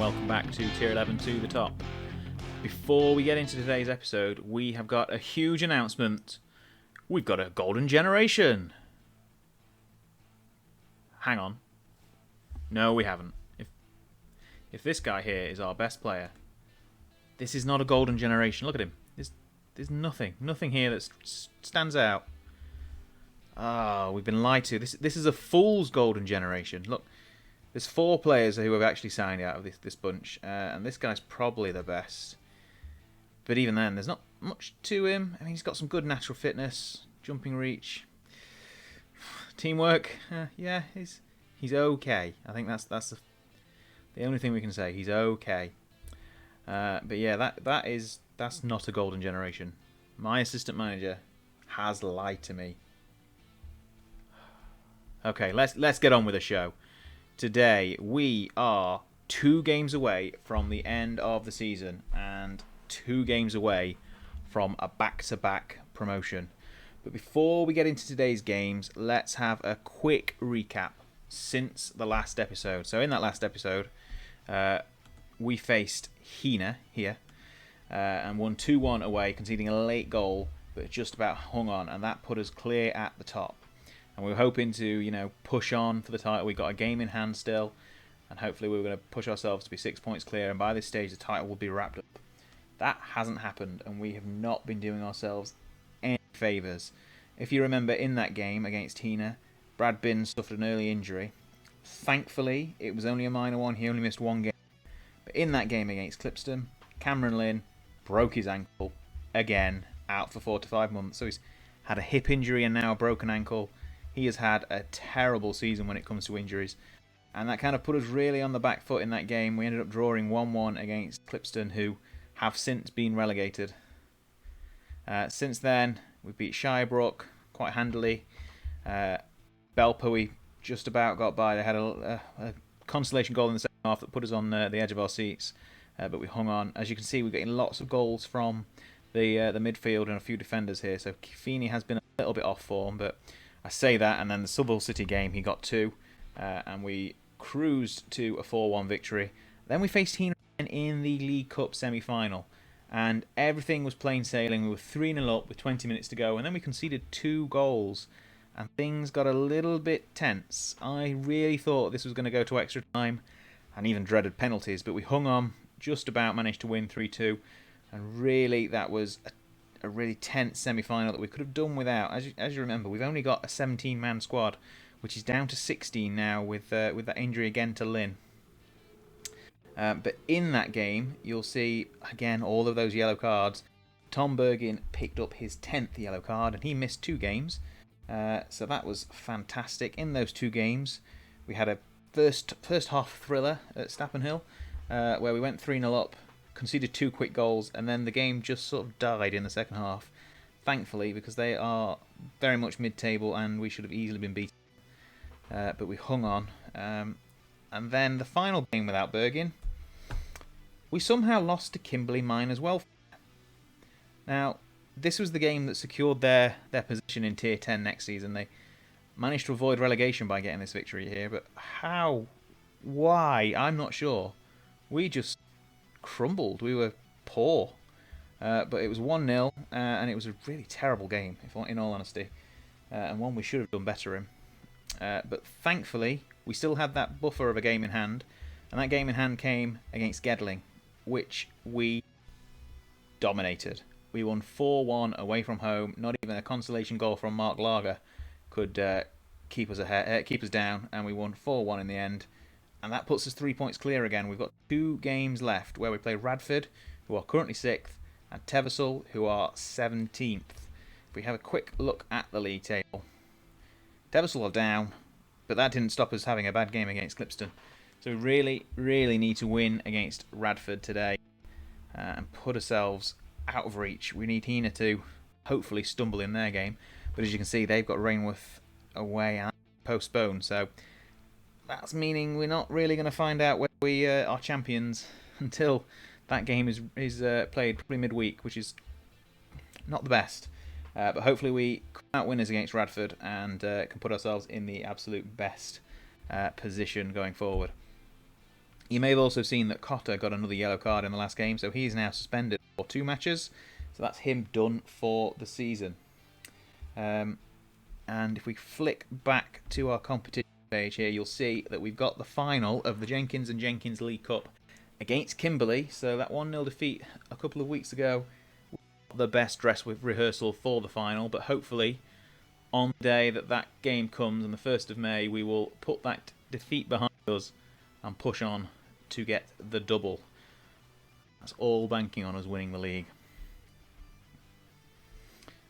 welcome back to Tier 11 to the Top. Before we get into today's episode, we have got a huge announcement. We've got a golden generation. Hang on. No, we haven't. If this guy here is our best player, this is not a golden generation. Look at him. There's nothing here that stands out. We've been lied to. This is a fool's golden generation. Look, there's 4 players who have actually signed out of this bunch, and this guy's probably the best. But even then, there's not much to him. I mean, he's got some good natural fitness, jumping reach, teamwork. Yeah, he's okay. I think that's the only thing we can say. He's okay. But yeah, that's not a golden generation. My assistant manager has lied to me. Okay, let's get on with the show. Today we are 2 games away from the end of the season and 2 games away from a back-to-back promotion. But before we get into today's games, let's have a quick recap since the last episode. So in that last episode, we faced Hina here and won 2-1 away, conceding a late goal, but just about hung on, and that put us clear at the top. And we were hoping to, push on for the title. We got a game in hand still, and hopefully we were going to push ourselves to be 6 points clear, and by this stage the title will be wrapped up. That hasn't happened, and we have not been doing ourselves any favours. If you remember, in that game against Hina, Brad Binns suffered an early injury. Thankfully, it was only a minor one. He only missed 1 game. But in that game against Clipston, Cameron Lynn broke his ankle again, out for 4 to 5 months. So he's had a hip injury and now a broken ankle. He has had a terrible season when it comes to injuries. And that kind of put us really on the back foot in that game. We ended up drawing 1-1 against Clipston, who have since been relegated. Since then, we beat Shirebrook quite handily. Belper, we just about got by. They had a consolation goal in the second half that put us on the edge of our seats. But we hung on. As you can see, we're getting lots of goals from the midfield and a few defenders here. So Feeney has been a little bit off form, but I say that, and then the Southall City game, he got 2, and we cruised to a 4-1 victory. Then we faced Hina in the League Cup semi-final, and everything was plain sailing. We were 3-0 up with 20 minutes to go, and then we conceded 2 goals, and things got a little bit tense. I really thought this was going to go to extra time, and even dreaded penalties, but we hung on, just about managed to win 3-2, and really that was a really tense semi-final that we could have done without. As you remember, we've only got a 17-man squad, which is down to 16 now with that injury again to Lynn. But in that game, you'll see, again, all of those yellow cards. Tom Bergin picked up his 10th yellow card, and he missed 2 games. So that was fantastic. In those 2 games, we had a first half thriller at Stappen Hill, where we went 3-0 up, conceded 2 quick goals, and then the game just sort of died in the second half. Thankfully, because they are very much mid-table and we should have easily been beaten. But we hung on. And then the final game without Bergin, we somehow lost to Kimberley Mine as well. Now, this was the game that secured their position in Tier 10 next season. They managed to avoid relegation by getting this victory here, but how? Why? I'm not sure. We just crumbled. We were poor. But it was 1-0, and it was a really terrible game, in all honesty, and one we should have done better in. But thankfully, we still had that buffer of a game in hand, and that game in hand came against Gedling, which we dominated. We won 4-1 away from home. Not even a consolation goal from Mark Lager could keep us down, and we won 4-1 in the end. And that puts us 3 points clear again. We've got 2 games left where we play Radford, who are currently 6th, and Teversall, who are 17th. If we have a quick look at the league table, Teversall are down, but that didn't stop us having a bad game against Clipston. So we really, really need to win against Radford today and put ourselves out of reach. We need Hina to hopefully stumble in their game. But as you can see, they've got Rainworth away and postponed. So that's meaning we're not really going to find out where we are champions until that game is played probably midweek, which is not the best. But hopefully we come out winners against Radford and can put ourselves in the absolute best position going forward. You may have also seen that Cotter got another yellow card in the last game, so he is now suspended for 2 matches. So that's him done for the season. And if we flick back to our competition page here, you'll see that we've got the final of the Jenkins and Jenkins League Cup against Kimberley. So that 1-0 defeat a couple of weeks ago, the best dress with rehearsal for the final, but hopefully on the day that game comes on the 1st of May, we will put that defeat behind us and push on to get the double. That's all banking on us winning the league.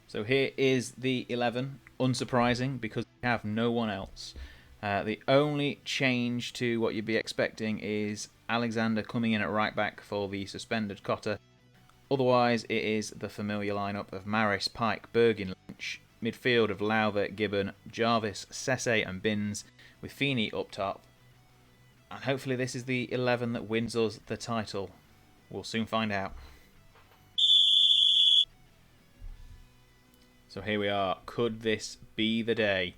So here is the 11, unsurprising because we have no one else. The only change to what you'd be expecting is Alexander coming in at right back for the suspended Cotter. Otherwise, it is the familiar lineup of Maris, Pike, Bergin, Lynch, midfield of Lowther, Gibbon, Jarvis, Sesse and Binns, with Feeney up top. And hopefully this is the 11 that wins us the title. We'll soon find out. So here we are. Could this be the day?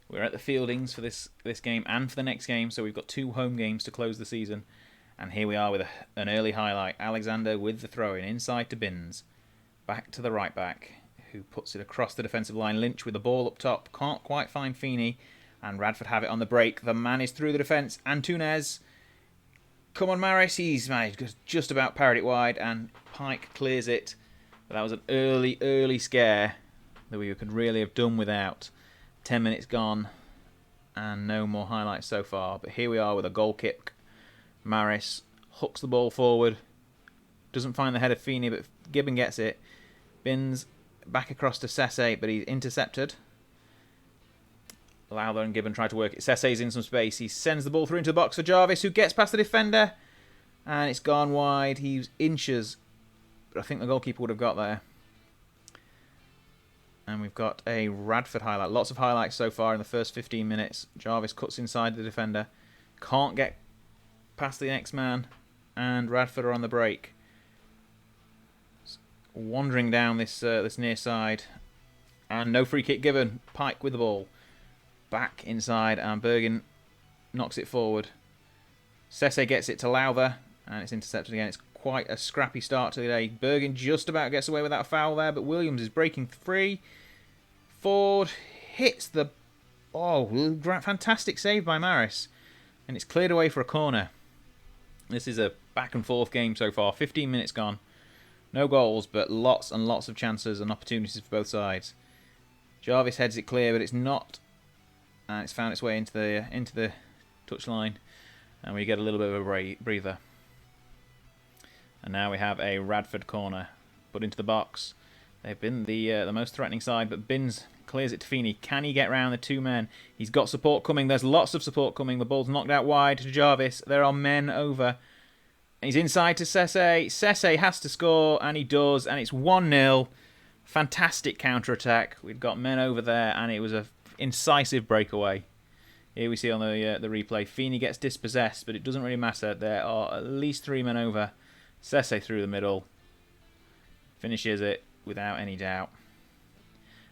We're at the fieldings for this game and for the next game, so we've got 2 home games to close the season. And here we are with an early highlight. Alexander with the throw-in inside to Binns. Back to the right back, who puts it across the defensive line. Lynch with the ball up top. Can't quite find Feeney. And Radford have it on the break. The man is through the defence. Antunes. Come on, Maris. He's managed just about parried it wide. And Pike clears it. But that was an early scare that we could really have done without. 10 minutes gone. And no more highlights so far. But here we are with a goal kick. Maris hooks the ball forward. Doesn't find the head of Feeney, but Gibbon gets it. Binns back across to Sesse, but he's intercepted. Lowther and Gibbon try to work it. Sesse's in some space. He sends the ball through into the box for Jarvis, who gets past the defender. And it's gone wide. He's inches, but I think the goalkeeper would have got there. And we've got a Radford highlight. Lots of highlights so far in the first 15 minutes. Jarvis cuts inside the defender. Can't get past the next man. And Radford are on the break. Wandering down this near side. And no free kick given. Pike with the ball. Back inside, and Bergin knocks it forward. Sesse gets it to Lowther, and it's intercepted again. It's quite a scrappy start to the day. Bergin just about gets away without a foul there, but Williams is breaking free. Ford hits the... Oh, fantastic save by Maris. And it's cleared away for a corner. This is a back and forth game so far. 15 minutes gone. No goals, but lots and lots of chances and opportunities for both sides. Jarvis heads it clear, but it's not... And it's found its way into the touchline, and we get a little bit of a breather. And now we have a Radford corner put into the box. They've been the most threatening side, but Binns clears it to Feeney. Can he get round the 2 men? He's got support coming. There's lots of support coming. The ball's knocked out wide to Jarvis. There are men over. He's inside to Sesse. Sesse has to score, and he does, and it's 1-0. Fantastic counter-attack. We've got men over there, and it was a incisive breakaway. Here we see on the replay, Feeney gets dispossessed, but it doesn't really matter. There are at least 3 men over. Sesse through the middle. Finishes it without any doubt.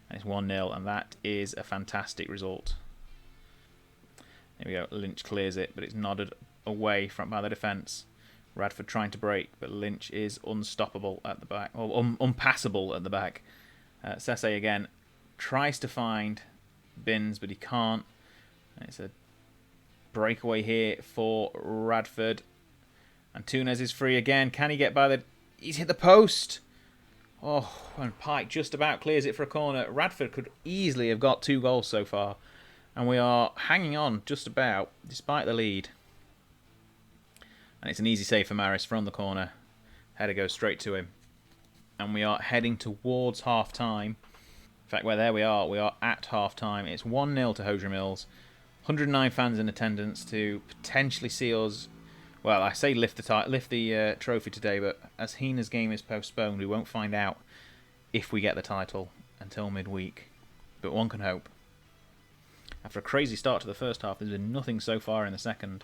And it's 1-0, and that is a fantastic result. There we go. Lynch clears it, but it's nodded away from by the defence. Radford trying to break, but Lynch is unstoppable at the back, or unpassable at the back. Sesse again tries to find Binns, but he can't. It's a breakaway here for Radford. And Tunes is free again. Can he get by the... He's hit the post. Oh, and Pike just about clears it for a corner. Radford could easily have got 2 goals so far. And we are hanging on just about, despite the lead. And it's an easy save for Maris from the corner. Header goes straight to him. And we are heading towards half-time. In fact, there we are at half-time. It's 1-0 to Hosiery Mills. 109 fans in attendance to potentially see us... Well, I say lift the trophy today, but as Heena's game is postponed, we won't find out if we get the title until midweek. But one can hope. After a crazy start to the first half, there's been nothing so far in the second.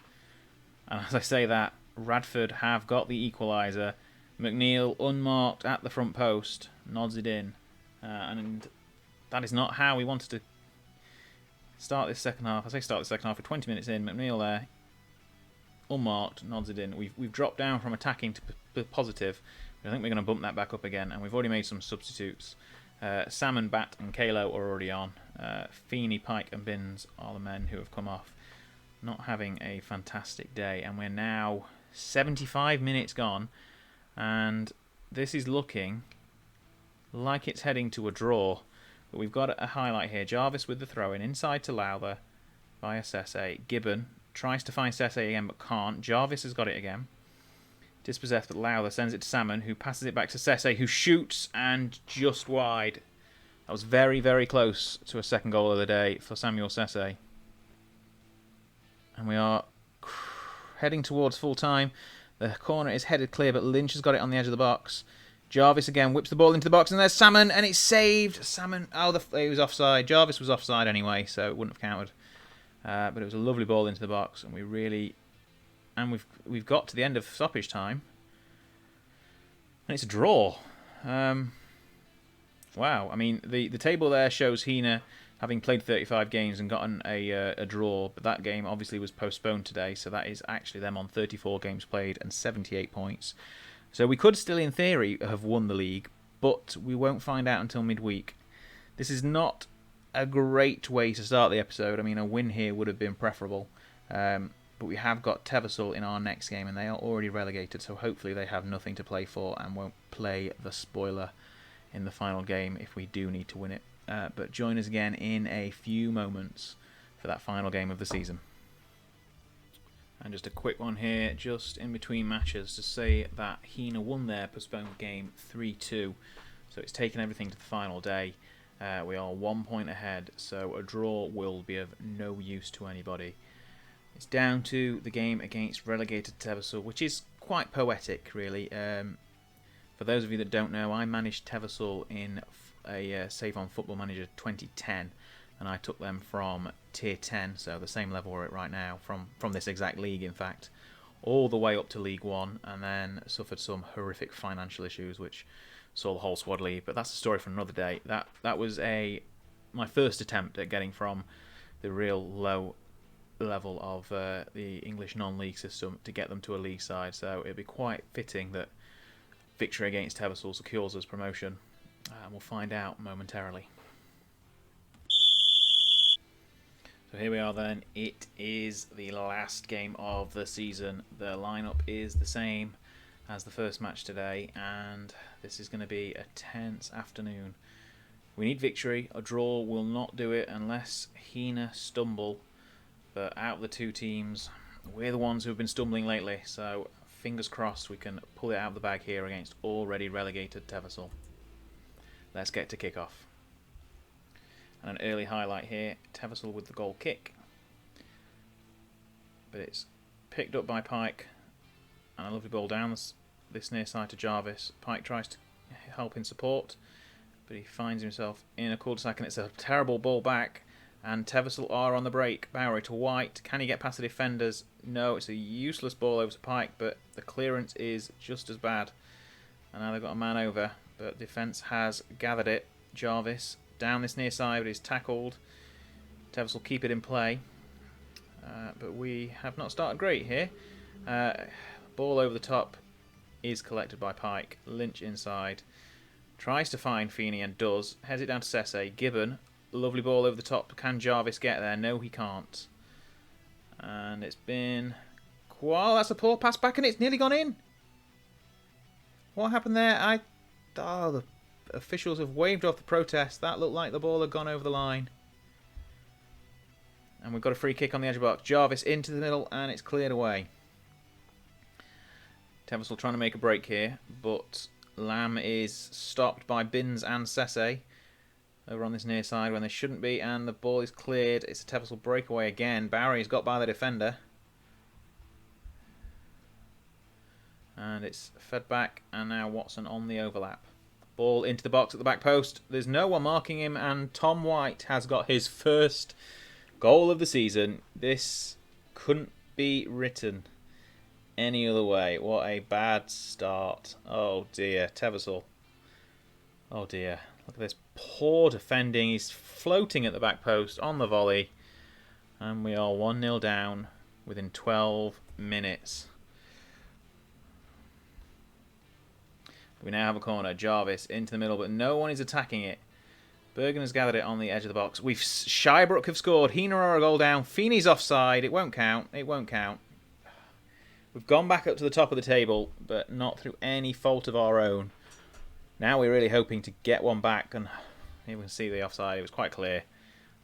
And as I say that, Radford have got the equaliser. McNeil, unmarked at the front post, nods it in. And that is not how we wanted to start this second half. I say start the second half, for 20 minutes in. McNeil there, unmarked, nods it in. We've dropped down from attacking to positive. I think we're going to bump that back up again, and we've already made some substitutes. Salmon, Bat, and Kalo are already on. Feeney, Pike, and Binns are the men who have come off. Not having a fantastic day, and we're now 75 minutes gone, and this is looking like it's heading to a draw. But we've got a highlight here. Jarvis with the throw-in, inside to Lowther via Sese. Gibbon tries to find Sese again, but can't. Jarvis has got it again. Dispossessed, but Lowther sends it to Salmon, who passes it back to Sese, who shoots, and just wide. That was very, very close to a second goal of the day for Samuel Sese. And we are heading towards full time. The corner is headed clear, but Lynch has got it on the edge of the box. Jarvis again whips the ball into the box, and there's Salmon, and it's saved. Salmon, he was offside. Jarvis was offside anyway, so it wouldn't have counted. But it was a lovely ball into the box, and we've got to the end of stoppage time, and it's a draw. Wow, I mean the table there shows Hina having played 35 games and gotten a draw, but that game obviously was postponed today, so that is actually them on 34 games played and 78 points. So we could still, in theory, have won the league, but we won't find out until midweek. This is not a great way to start the episode. I mean, a win here would have been preferable. But we have got Teversal in our next game, and they are already relegated, so hopefully they have nothing to play for and won't play the spoiler in the final game if we do need to win it. But join us again in a few moments for that final game of the season. And just a quick one here, just in between matches, to say that Hina won their postponed game 3-2, so it's taken everything to the final day. We are 1 point ahead, so a draw will be of no use to anybody. It's down to the game against relegated Teversal, which is quite poetic, really. For those of you that don't know, I managed Teversal in a Save on Football Manager 2010, and I took them from Tier 10, so the same level we're at right now, from this exact league, in fact, all the way up to League 1, and then suffered some horrific financial issues, which saw the whole squad leave. But that's a story for another day. That was my first attempt at getting from the real low level of the English non-league system to get them to a league side, so it'd be quite fitting that victory against Teversal secures us promotion, and we'll find out momentarily. So here we are then. It is the last game of the season. The lineup is the same as the first match today, and this is going to be a tense afternoon. We need victory. A draw will not do it unless Hina stumble. But out of the two teams, we're the ones who have been stumbling lately, so fingers crossed we can pull it out of the bag here against already relegated Teversal. Let's get to kick-off. And an early highlight here, Teversal with the goal kick. But it's picked up by Pike, and a lovely ball down this near side to Jarvis. Pike tries to help in support, but he finds himself in a cul-de-sac, and it's a terrible ball back. And Teversal are on the break. Bowery to White. Can he get past the defenders? No, it's a useless ball over to Pike, but the clearance is just as bad. And now they've got a man over, but defence has gathered it. Jarvis down this near side, but he's tackled. Teversal keep it in play. But we have not started great here. Ball over the top is collected by Pike. Lynch inside. Tries to find Feeney and does. Heads it down to Sese. Gibbon. Lovely ball over the top. Can Jarvis get there? No, he can't. And it's been... Well, that's a poor pass back, and it's nearly gone in. What happened there? The officials have waved off the protest. That looked like the ball had gone over the line. And we've got a free kick on the edge of the box. Jarvis into the middle, and it's cleared away. Teversal trying to make a break here, but Lamb is stopped by Binns and Sese over on this near side when they shouldn't be, and the ball is cleared. It's a Teversal breakaway again. Bowery's got by the defender. And it's fed back, and now Watson on the overlap. Ball into the box at the back post. There's no one marking him, and Tom White has got his first goal of the season. This couldn't be written any other way. What a bad start. Oh dear, Teversal. Oh dear. Look at this poor defending. He's floating at the back post on the volley. And we are 1-0 down within 12 minutes. We now have a corner. Jarvis into the middle, but no one is attacking it. Bergen has gathered it on the edge of the box. Shirebrook have scored. Hina are a goal down. Feeney's offside. It won't count. It won't count. We've gone back up to the top of the table, but not through any fault of our own. Now we're really hoping to get one back, and here we can see the offside. It was quite clear.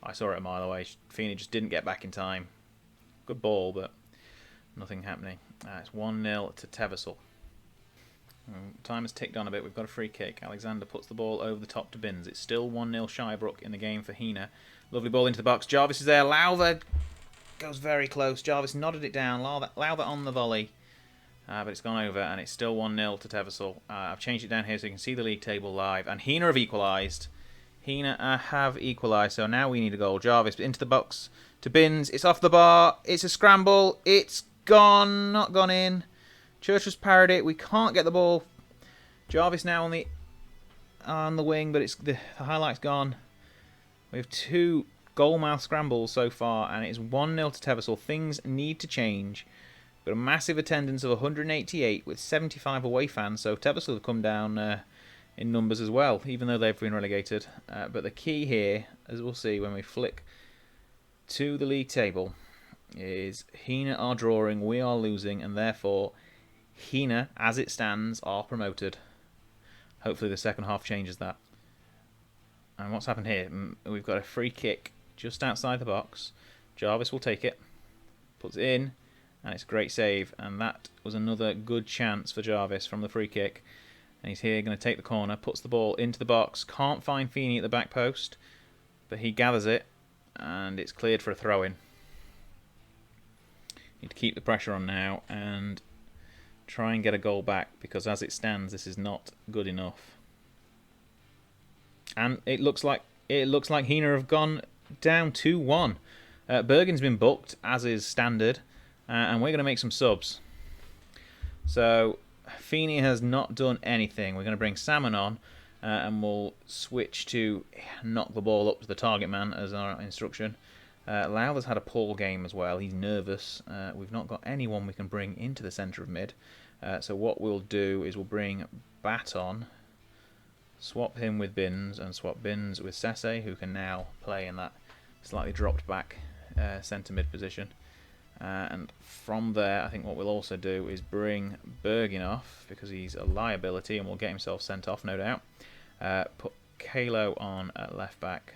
I saw it a mile away. Feeney just didn't get back in time. Good ball, but nothing happening. It's 1-0 to Teversel. Time has ticked on a bit. We've got a free kick. Alexander puts the ball over the top to Binns. It's still 1-0 Shirebrook in the game for Hina. Lovely ball into the box. Jarvis is there. Lowther goes very close. Jarvis nodded it down. Lowther on the volley. But it's gone over, and it's still 1-0 to Teversel. I've changed it down here so you can see the league table live. And Hina have equalised. So now we need a goal. Jarvis into the box to Binns. It's off the bar. It's a scramble. It's gone. Not gone in. Church has parried it. We can't get the ball. Jarvis now on the wing, but the highlight's gone. We have 2 goalmouth scrambles so far, and it's 1-0 to Teversel. Things need to change. We've got a massive attendance of 188 with 75 away fans, so Teversel have come down in numbers as well, even though they've been relegated. But the key here, as we'll see when we flick to the league table, is Hina are drawing, we are losing, and therefore Hina, as it stands, are promoted. Hopefully the second half changes that. And what's happened here? We've got a free kick just outside the box. Jarvis will take it, puts it in, and it's a great save. And that was another good chance for Jarvis from the free kick. And he's here going to take the corner, puts the ball into the box. Can't find Feeney at the back post, but he gathers it, and it's cleared for a throw-in. Need to keep the pressure on now and try and get a goal back, because as it stands, this is not good enough. And it looks like Hina have gone down 2-1. Bergen's been booked, as is standard, and we're going to make some subs. So Feeney has not done anything. We're going to bring Salmon on, and we'll switch to knock the ball up to the target man as our instruction. Lowther's had a poor game as well. He's nervous. We've not got anyone we can bring into the centre of mid. So what we'll do is we'll bring Bat on, swap him with Binns, and swap Binns with Sese, who can now play in that slightly dropped back centre mid position. And from there, I think what we'll also do is bring Bergen off, because he's a liability and will get himself sent off, no doubt. Put Kalo on at left back,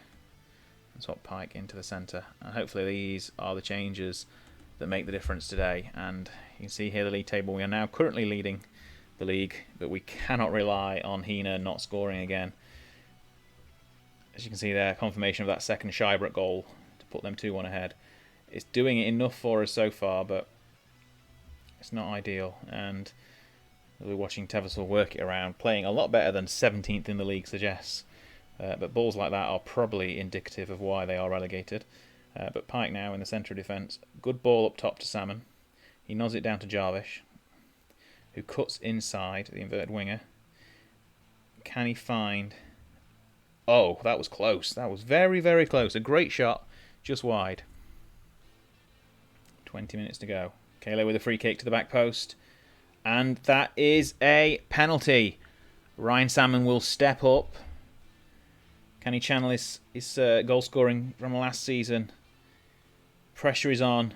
and swap Pike into the centre. And hopefully these are the changes that make the difference today. And you can see here the league table. We are now currently leading the league, but we cannot rely on Hina not scoring again. As you can see there, confirmation of that second Shirebrook goal to put them 2-1 ahead. It's doing it enough for us so far, but it's not ideal. And we're watching Teversel work it around, playing a lot better than 17th in the league suggests. But balls like that are probably indicative of why they are relegated. But Pike now in the centre of defence. Good ball up top to Salmon. He nods it down to Jarvis, who cuts inside the inverted winger. Can he find... Oh, that was close. That was very, very close. A great shot, just wide. 20 minutes to go. Kalo with a free kick to the back post. And that is a penalty. Ryan Salmon will step up. Can he channel his goal scoring from last season? Pressure is on.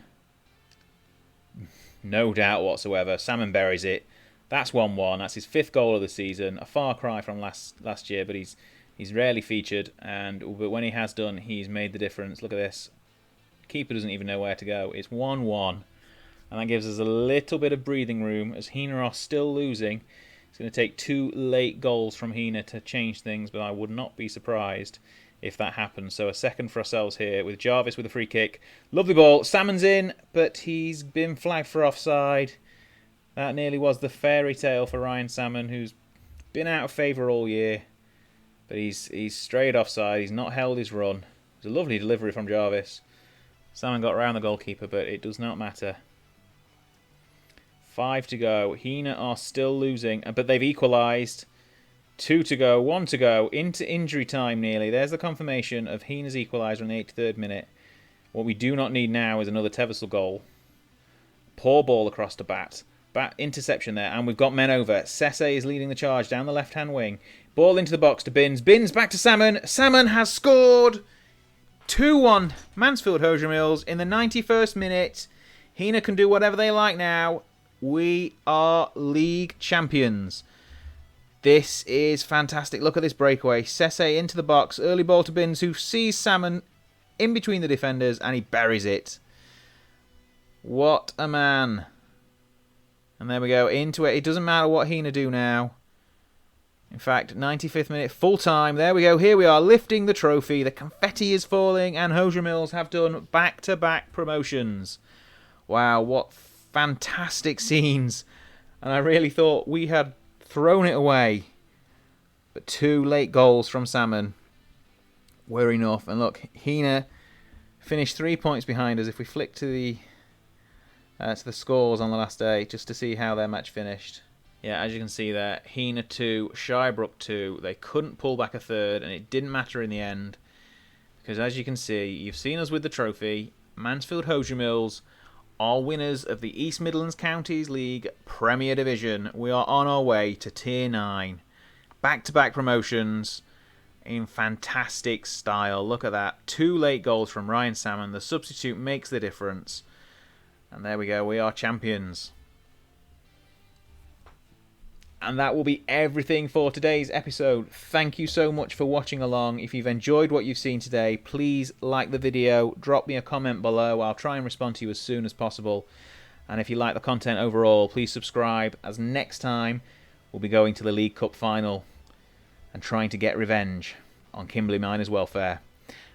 No doubt whatsoever. Salmon buries it. That's 1-1. That's his 5th goal of the season. A far cry from last year, but he's rarely featured. But when he has done, he's made the difference. Look at this. Keeper doesn't even know where to go. It's 1-1. And that gives us a little bit of breathing room as Hina are still losing. It's going to take 2 late goals from Hina to change things, but I would not be surprised if that happens. So a second for ourselves here with Jarvis with a free kick. Lovely ball. Salmon's in, but he's been flagged for offside. That nearly was the fairy tale for Ryan Salmon, who's been out of favour all year. But he's strayed offside. He's not held his run. It was a lovely delivery from Jarvis. Salmon got around the goalkeeper, but it does not matter. 5 to go. Hina are still losing, but they've equalised. 2 to go, 1 to go, into injury time nearly. There's the confirmation of Hina's equaliser in the 83rd minute. What we do not need now is another Teversel goal. Poor ball across to Bat. Bat interception there, and we've got men over. Sese is leading the charge down the left-hand wing. Ball into the box to Binns. Binns back to Salmon. Salmon has scored! 2-1 Mansfield Hosiery Mills in the 91st minute. Hina can do whatever they like now. We are league champions. This is fantastic. Look at this breakaway. Sese into the box. Early ball to Binns, who sees Salmon in between the defenders, and he buries it. What a man. And there we go, into it. It doesn't matter what Hina do now. In fact, 95th minute, full time. There we go, here we are, lifting the trophy. The confetti is falling, and Hosiery Mills have done back-to-back promotions. Wow, what fantastic scenes. And I really thought we had thrown it away. But 2 late goals from Salmon were enough. And look, Hina finished 3 points behind us. If we flick to the scores on the last day, just to see how their match finished. Yeah, as you can see there, Hina 2, Shirebrook 2. They couldn't pull back a third, and it didn't matter in the end. Because as you can see, you've seen us with the trophy. Mansfield Hosiery Mills are winners of the East Midlands Counties League Premier Division. We are on our way to Tier 9. Back-to-back promotions in fantastic style. Look at that. 2 late goals from Ryan Salmon. The substitute makes the difference. And there we go. We are champions. And that will be everything for today's episode. Thank you so much for watching along. If you've enjoyed what you've seen today, please like the video. Drop me a comment below. I'll try and respond to you as soon as possible. And if you like the content overall, please subscribe, as next time we'll be going to the League Cup final and trying to get revenge on Kimberley Miners' welfare.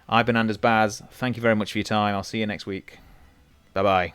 I've been Anderzbaz. Thank you very much for your time. I'll see you next week. Bye-bye.